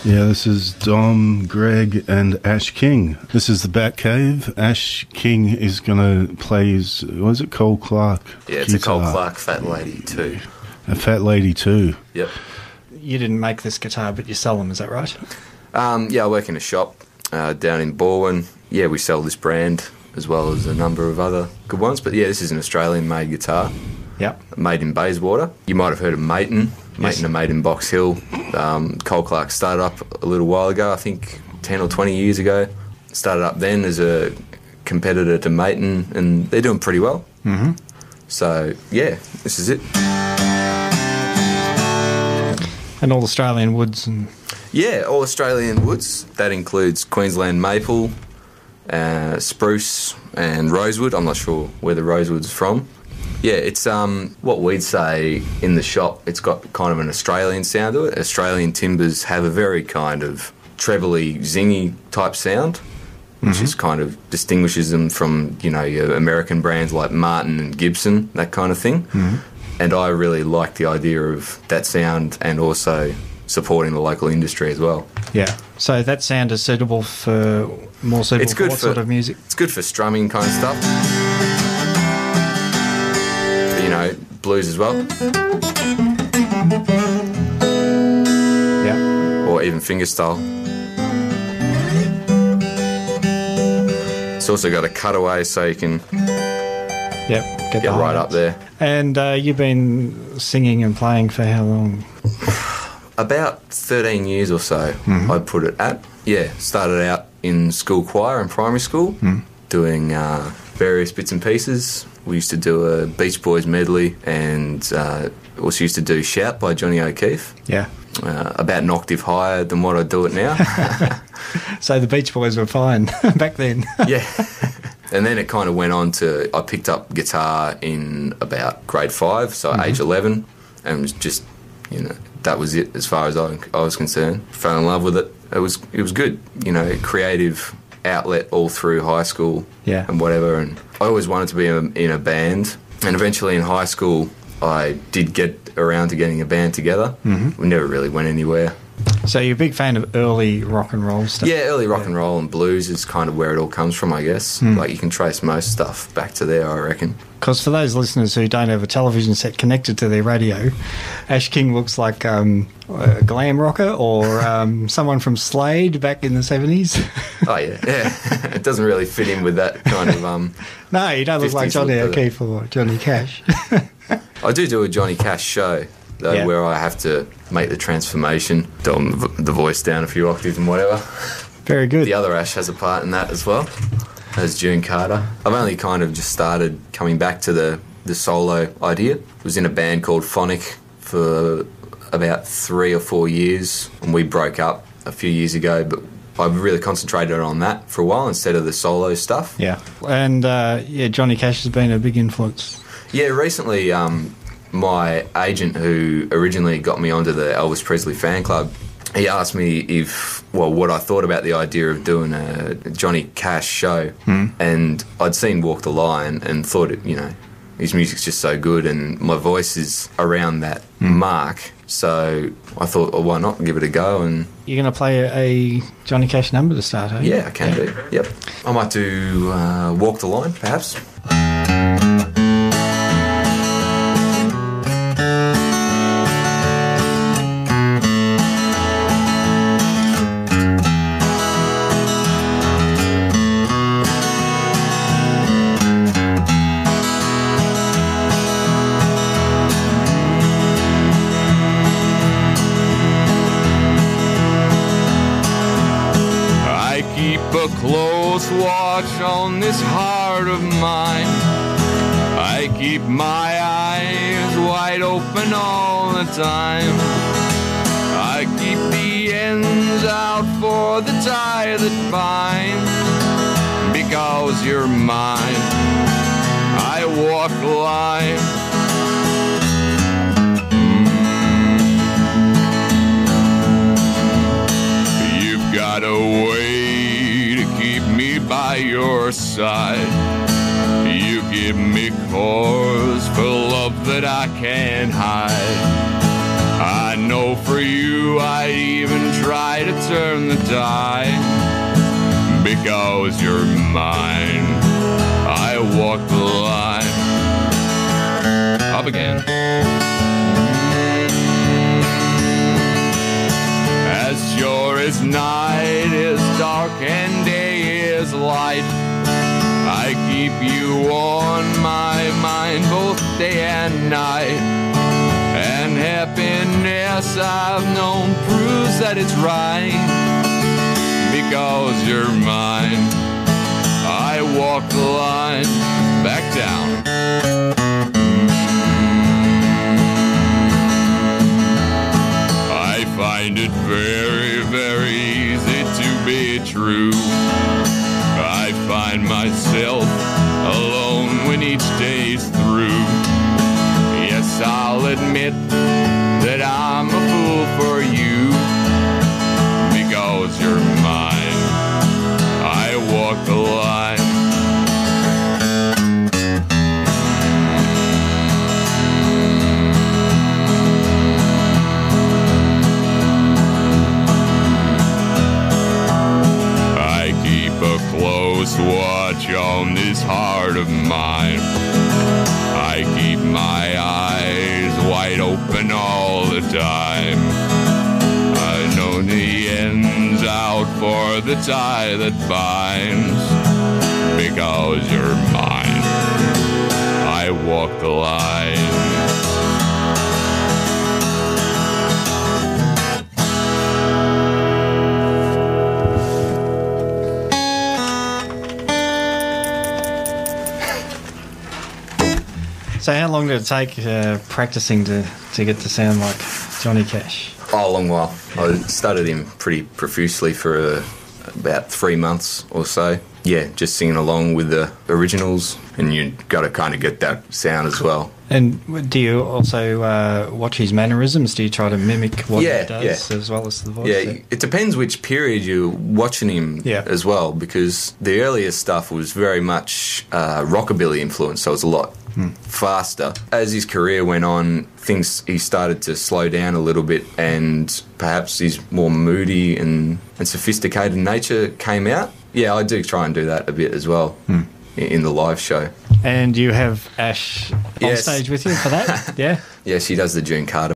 Yeah, this is Dom, Greg and Ash King. This is the Bat Cave. Ash King is going to play his, what is it, Cole Clark? Yeah, it's guitar. a Cole Clark Fat Lady 2. A Fat Lady 2. Yep. You didn't make this guitar, but you sell them, is that right? Yeah, I work in a shop down in Balwyn. Yeah, we sell this brand as well as a number of other good ones. But yeah, this is an Australian-made guitar. Yep. Made in Bayswater. You might have heard of Mayton. Yes. Mayton are made in Box Hill. Cole Clark started up a little while ago, I think 10 or 20 years ago. Started up then as a competitor to Mayton, and they're doing pretty well. Mm-hmm. So, yeah, this is it. And all Australian woods and... Yeah, all Australian woods. That includes Queensland maple, spruce and rosewood. I'm not sure where the rosewood's from. Yeah, it's what we'd say in the shop, it's got kind of an Australian sound to it. Australian timbers have a very kind of trebly, zingy type sound, which is kind of distinguishes them from, you know, your American brands like Martin and Gibson, that kind of thing. Mm-hmm. And I really like the idea of that sound and also supporting the local industry as well. Yeah. So that sound is suitable for what sort of music? It's good for strumming kind of stuff. You know, blues as well. Yeah. Or even fingerstyle. It's also got a cutaway so you can get right up there. And you've been singing and playing for how long? About 13 years or so, I'd put it at. Yeah, started out in school choir in primary school, doing various bits and pieces. We used to do a Beach Boys medley and also used to do Shout by Johnny O'Keefe. Yeah. About an octave higher than what I do it now. So the Beach Boys were fine back then. Yeah. And then it kind of went on to, I picked up guitar in about grade 5, so age 11, and was just, you know, that was it as far as I was concerned. Fell in love with it. It was good, you know, creative outlet all through high school and whatever. And I always wanted to be in a band. And eventually in high school, I did get around to getting a band together. We never really went anywhere. So you're a big fan of early rock and roll stuff? Yeah, early rock and roll and blues is kind of where it all comes from, I guess. Like, you can trace most stuff back to there, I reckon. Because for those listeners who don't have a television set connected to their radio, Ash King looks like a glam rocker or someone from Slade back in the 70s. Oh, yeah. It doesn't really fit in with that kind of... No, you don't look like Johnny O'Keefe or Johnny Cash. I do a Johnny Cash show, though, where I have to make the transformation, tone the voice down a few octaves and whatever. Very good. The other Ash has a part in that as well, as June Carter. I've only kind of just started coming back to the solo idea. I was in a band called Phonic for about 3 or 4 years, and we broke up a few years ago, but I've really concentrated on that for a while instead of the solo stuff. Yeah. And, Johnny Cash has been a big influence. Yeah, recently... my agent, who originally got me onto the Elvis Presley fan club, he asked me what I thought about the idea of doing a Johnny Cash show. And I'd seen Walk the Line and thought, his music's just so good and my voice is around that mark. So I thought, well, why not give it a go? And you're going to play a Johnny Cash number to start, are you? Yeah, I can do. Yep. I might do Walk the Line, perhaps. Close watch on this heart of mine. I keep my eyes wide open all the time. I keep the ends out for the tie that binds. Because you're mine, I walk the line. You've got a way by your side. You give me cause for love that I can't hide. I know for you I'd even try to turn the tide. Because you're mine, I walk the line. Up again. As sure as night is dark and day is light, I keep you on my mind both day and night. And happiness I've known proves that it's right. Because you're mine, I walk the line. Back down. I find it very, very easy to be true. I find myself alone when each day's through. Yes, I'll admit that I'm a fool for you. Because you're mine, I walk the line. I keep a close watch on this heart of mine. I keep my eyes wide open all the time. I know the end's out for the tie that binds. Because you're mine, I walk the line. So how long did it take practicing to get to sound like Johnny Cash? Oh, a long while. I studied him pretty profusely for about 3 months or so. Yeah, just singing along with the originals, and you got to kind of get that sound as well. And do you also watch his mannerisms? Do you try to mimic what he does as well as the voice? Yeah, it depends which period you're watching him as well, because the earlier stuff was very much rockabilly influenced, so it was a lot faster. As his career went on, he started to slow down a little bit, and perhaps his more moody and sophisticated nature came out. Yeah, I do try and do that a bit as well in the live show. And you have Ash on stage with you for that? Yeah? Yeah, she does the June Carter